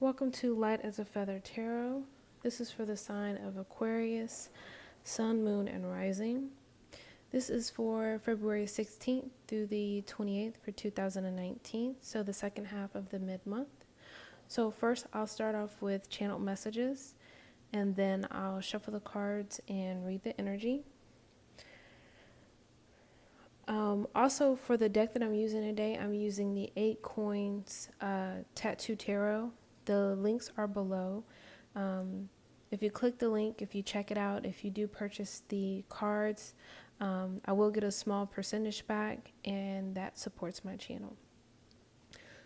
Welcome to Light as a Feather Tarot. This is for the sign of Aquarius, Sun, Moon, and Rising. This is for February 16th through the 28th for 2019, so the second half of the mid-month. So first I'll start off with channeled messages, and then I'll shuffle the cards and read the energy. Also, for the deck that I'm using today, I'm using the 8 Coins Tattoo Tarot. The links are below. If you click the link, if you check it out, if you do purchase the cards, I will get a small percentage back, and that supports my channel.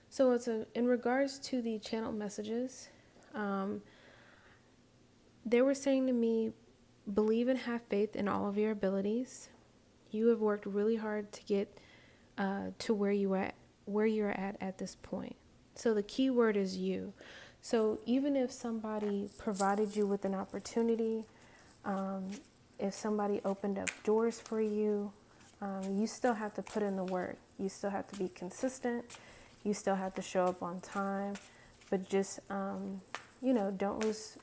So in regards to the channeled messages, they were saying to me, believe and have faith in all of your abilities. You have worked really hard to get to where you're at this point. So the key word is you. So even if somebody provided you with an opportunity, if somebody opened up doors for you, you still have to put in the work. You still have to be consistent. You still have to show up on time. But just don't lose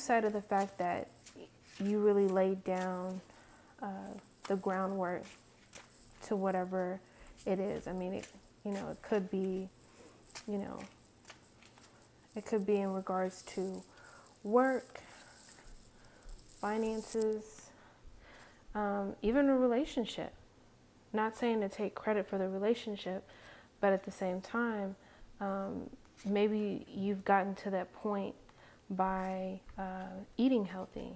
sight of the fact that you really laid down the groundwork to whatever it is. I mean, it could be, it could be in regards to work, finances, even a relationship. Not saying to take credit for the relationship, but at the same time, maybe you've gotten to that point by eating healthy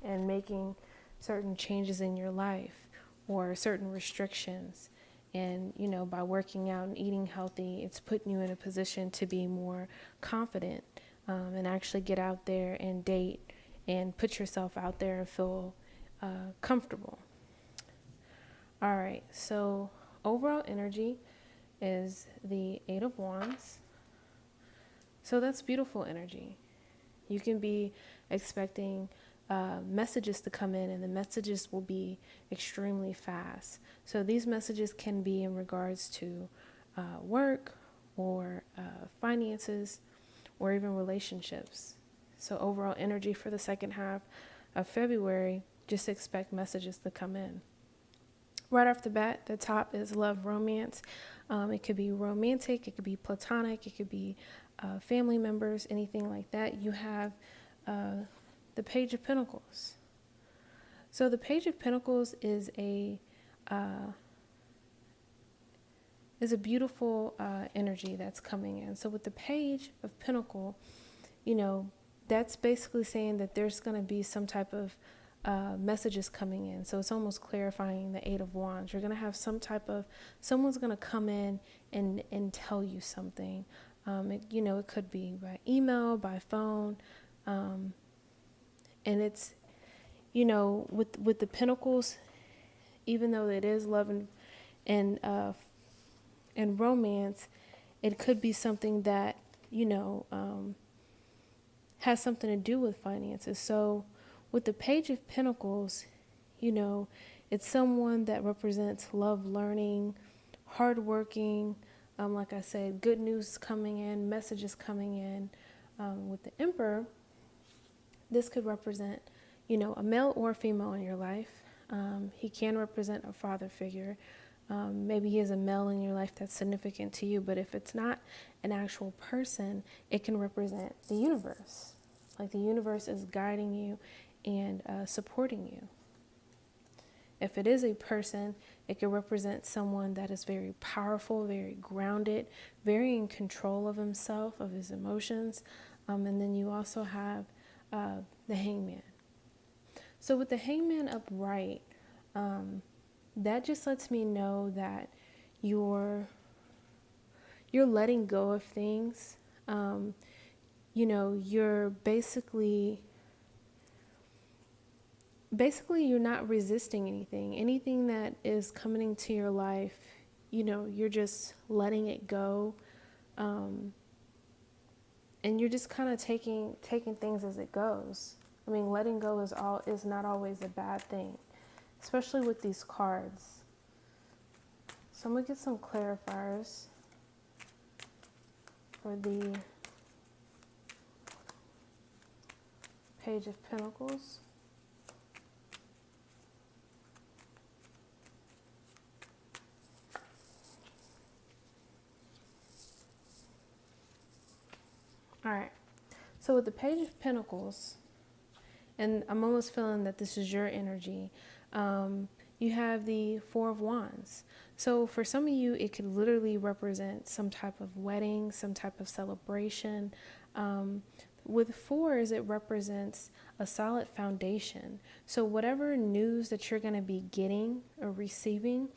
and making certain changes in your life or certain restrictions. And, by working out and eating healthy, it's putting you in a position to be more confident and actually get out there and date and put yourself out there and feel comfortable. All right, so overall energy is the 8 of Wands. So that's beautiful energy. You can be expecting messages to come in, and the messages will be extremely fast. So these messages can be in regards to work or finances or even relationships. So overall energy for the second half of February, just expect messages to come in. Right off the bat, the top is love, romance. It could be romantic, it could be platonic, it could be family members, anything like that. You have the Page of Pentacles. So the Page of Pentacles is a beautiful energy that's coming in. So with the Page of Pentacle, that's basically saying that there's going to be some type of messages coming in. So it's almost clarifying the 8 of Wands. You're going to have someone's going to come in and tell you something. It could be by email, by phone, and it's, with the Pentacles, even though it is love and romance, it could be something that, has something to do with finances. So with the Page of Pentacles, it's someone that represents love, learning, hardworking. Like I said, good news coming in, messages coming in. With the Emperor, this could represent, a male or female in your life. He can represent a father figure. Maybe he is a male in your life that's significant to you, but if it's not an actual person, it can represent the universe. Like the universe is guiding you and supporting you. If it is a person, it could represent someone that is very powerful, very grounded, very in control of himself, of his emotions. And then you also have the Hangman. So with the Hangman upright, that just lets me know that you're letting go of things. You're basically you're not resisting anything that is coming into your life. You're just letting it go. And you're just kind of taking things as it goes. I mean, letting go is not always a bad thing, especially with these cards. So I'm going to get some clarifiers for the Page of Pentacles. All right. So with the Page of Pentacles, and I'm almost feeling that this is your energy, you have the Four of Wands. So for some of you, it could literally represent some type of wedding, some type of celebration. With fours, it represents a solid foundation. So whatever news that you're going to be getting or receiving,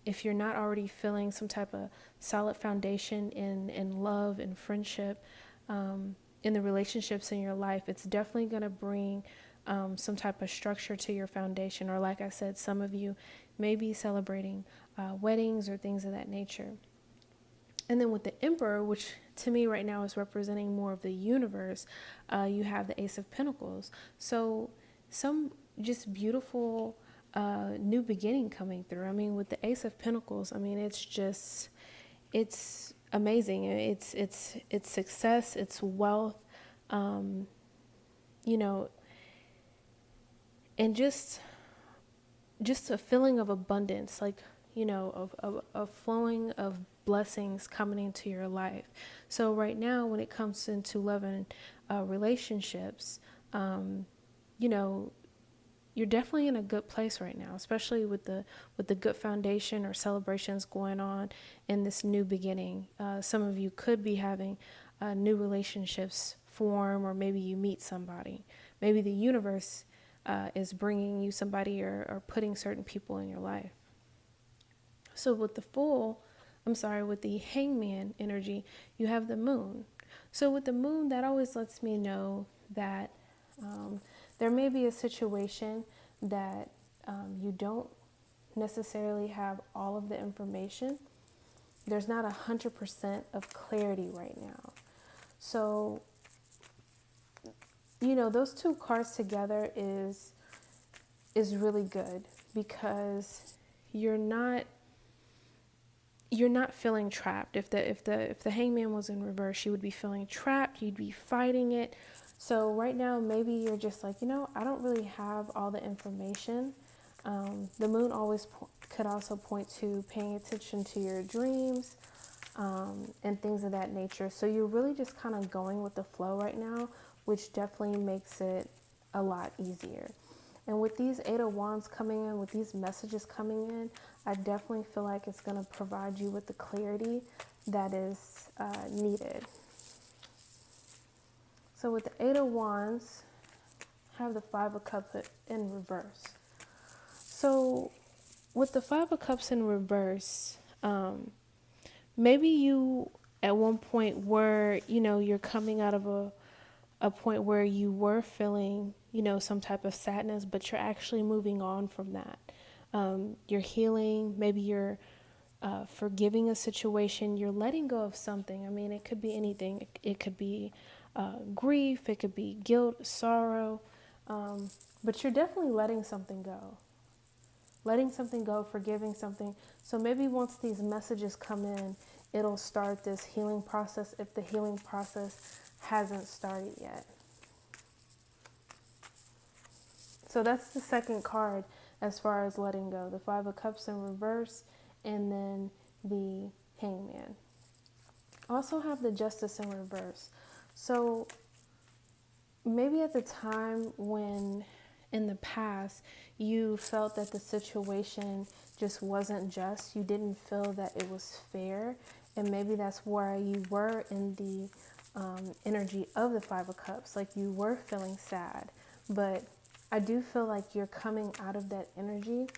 if you're not already feeling some type of solid foundation in love and friendship, in the relationships in your life, it's definitely going to bring some type of structure to your foundation. Or like I said, some of you may be celebrating weddings or things of that nature. And then with the Emperor, which to me right now is representing more of the universe, you have the Ace of Pentacles. So some just beautiful new beginning coming through. I mean, with the Ace of Pentacles, I mean, it's amazing. It's success, it's wealth, you know, and just a feeling of abundance, like, you know, of flowing of blessings coming into your life. So right now, when it comes into love and relationships, you know, you're definitely in a good place right now, especially with the good foundation or celebrations going on in this new beginning. Some of you could be having new relationships form, or maybe you meet somebody. Maybe the universe is bringing you somebody or putting certain people in your life. So with with the Hangman energy, you have the Moon. So with the Moon, that always lets me know that there may be a situation that you don't necessarily have all of the information. There's not 100% of clarity right now. So, you know, those two cards together is really good, because you're not feeling trapped. If the Hangman was in reverse, you would be feeling trapped. You'd be fighting it. So right now, maybe you're just like, you know, I don't really have all the information. The Moon always could also point to paying attention to your dreams and things of that nature. So you're really just kind of going with the flow right now, which definitely makes it a lot easier. And with these Eight of Wands coming in, with these messages coming in, I definitely feel like it's going to provide you with the clarity that is needed. So with the Eight of Wands, have the Five of Cups in reverse. So with the Five of Cups in reverse, maybe you at one point were, you know, you're coming out of a point where you were feeling, you know, some type of sadness, but you're actually moving on from that. You're healing, maybe you're forgiving a situation, you're letting go of something. I mean, it could be anything. It could be grief, it could be guilt, sorrow, but you're definitely letting something go. Letting something go, forgiving something. So maybe once these messages come in, it'll start this healing process if the healing process hasn't started yet. So that's the second card as far as letting go. The Five of Cups in reverse, and then the Hangman. Also have the Justice in reverse. So maybe at the time when in the past you felt that the situation just wasn't just, you didn't feel that it was fair, and maybe that's where you were in the energy of the Five of Cups, like you were feeling sad. But I do feel like you're coming out of that energy,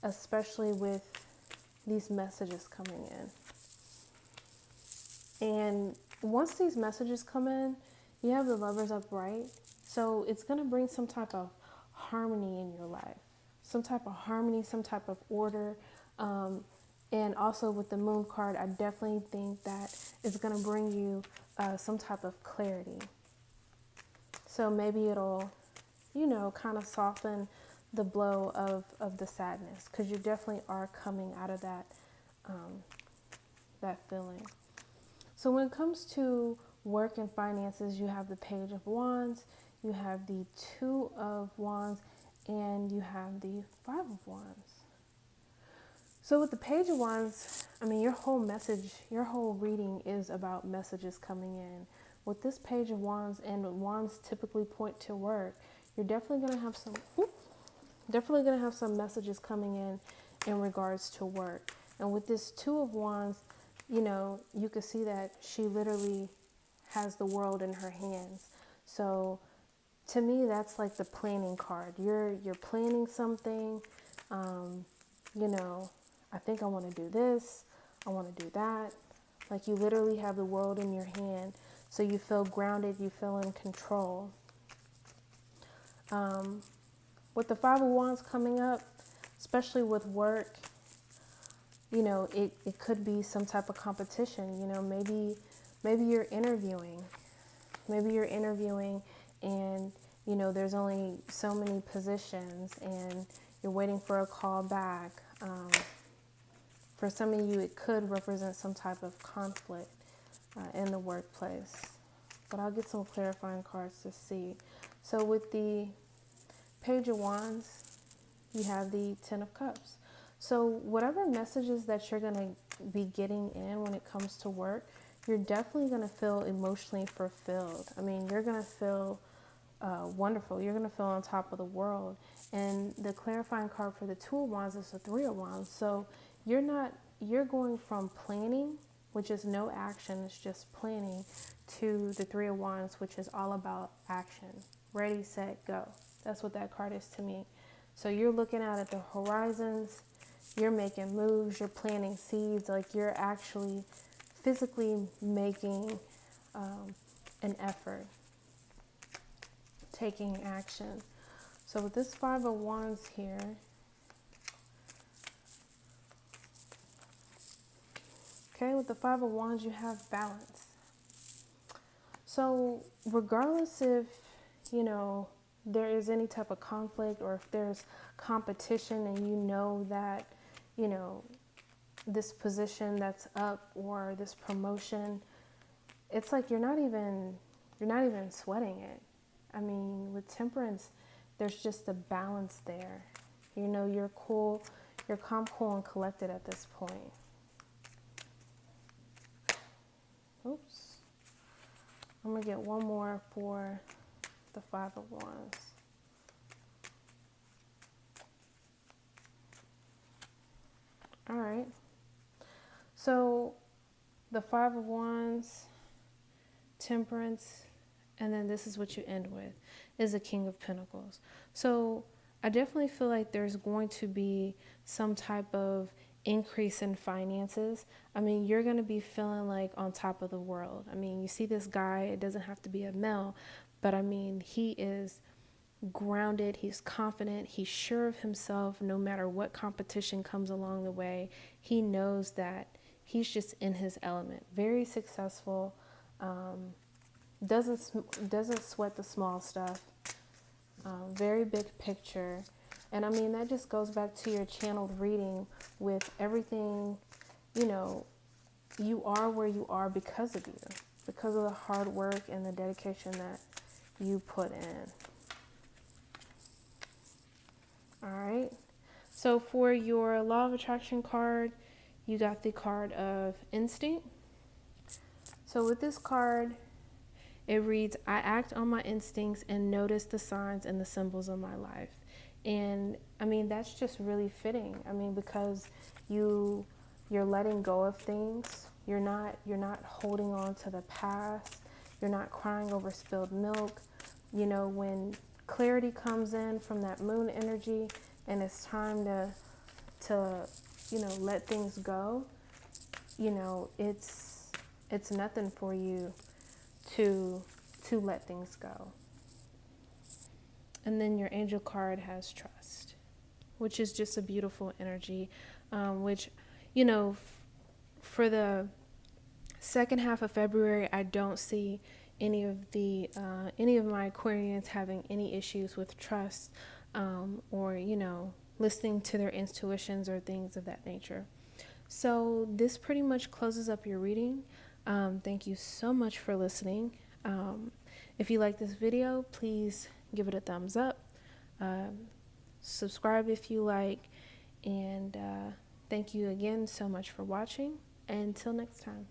especially with these messages coming in. And once these messages come in, you have the Lovers upright. So it's going to bring some type of harmony in your life, some type of harmony, some type of order. And also with the Moon card, I definitely think that it's going to bring you some type of clarity. So maybe it'll, you know, kind of soften the blow of the sadness, because you definitely are coming out of that that feeling. So when it comes to work and finances, you have the Page of Wands, you have the Two of Wands, and you have the Five of Wands. So with the Page of Wands, I mean, your whole message, your whole reading is about messages coming in. With this Page of Wands, and wands typically point to work, you're definitely going to have some messages coming in regards to work. And with this Two of Wands, you know, you can see that she literally has the world in her hands. So to me, that's like the planning card. You're planning something. You know, I think I want to do this. I want to do that. Like, you literally have the world in your hand. So you feel grounded. You feel in control. With the Five of Wands coming up, especially with work, you know, it could be some type of competition. You know, maybe you're interviewing. Maybe you're interviewing and, you know, there's only so many positions and you're waiting for a call back. For some of you, it could represent some type of conflict in the workplace. But I'll get some clarifying cards to see. So with the Page of Wands, you have the Ten of Cups. So whatever messages that you're going to be getting in when it comes to work, you're definitely going to feel emotionally fulfilled. I mean, you're going to feel wonderful. You're going to feel on top of the world. And the clarifying card for the Two of Wands is the Three of Wands. So you're going from planning, which is no action, it's just planning, to the Three of Wands, which is all about action. Ready, set, go. That's what that card is to me. So you're looking out at the horizons, you're making moves, you're planting seeds, like you're actually physically making an effort, taking action. So with this Five of Wands here, okay, with the Five of Wands, you have balance. So regardless if, you know, there is any type of conflict or if there's competition and you know that, you know, this position that's up or this promotion, it's like you're not even sweating it. I mean, with Temperance, there's just a balance there. You know, you're cool, you're calm, cool, and collected at this point. Oops. I'm going to get one more for the Five of Wands. All right. So the Five of Wands, Temperance, and then this is what you end with, is the King of Pentacles. So I definitely feel like there's going to be some type of increase in finances. I mean, you're going to be feeling like on top of the world. I mean, you see this guy, it doesn't have to be a male, but I mean, he is grounded, he's confident, he's sure of himself no matter what competition comes along the way. He knows that he's just in his element. Very successful, doesn't sweat the small stuff, very big picture. And I mean, that just goes back to your channeled reading with everything, you know, you are where you are because of you, because of the hard work and the dedication that you put in. All right. So for your Law of Attraction card, you got the card of Instinct. So with this card, it reads, I act on my instincts and notice the signs and the symbols of my life. And I mean, that's just really fitting. I mean, because you're letting go of things. You're not holding on to the past. You're not crying over spilled milk. You know, when clarity comes in from that moon energy and it's time to you know, let things go, you know, it's nothing for you to let things go. And then your angel card has trust, which is just a beautiful energy, which, you know, for the second half of February, I don't see any of my Aquarians having any issues with trust, or, you know, listening to their intuitions or things of that nature. So this pretty much closes up your reading. Thank you so much for listening. If you like this video, please give it a thumbs up. Subscribe if you like. And thank you again so much for watching. Until next time.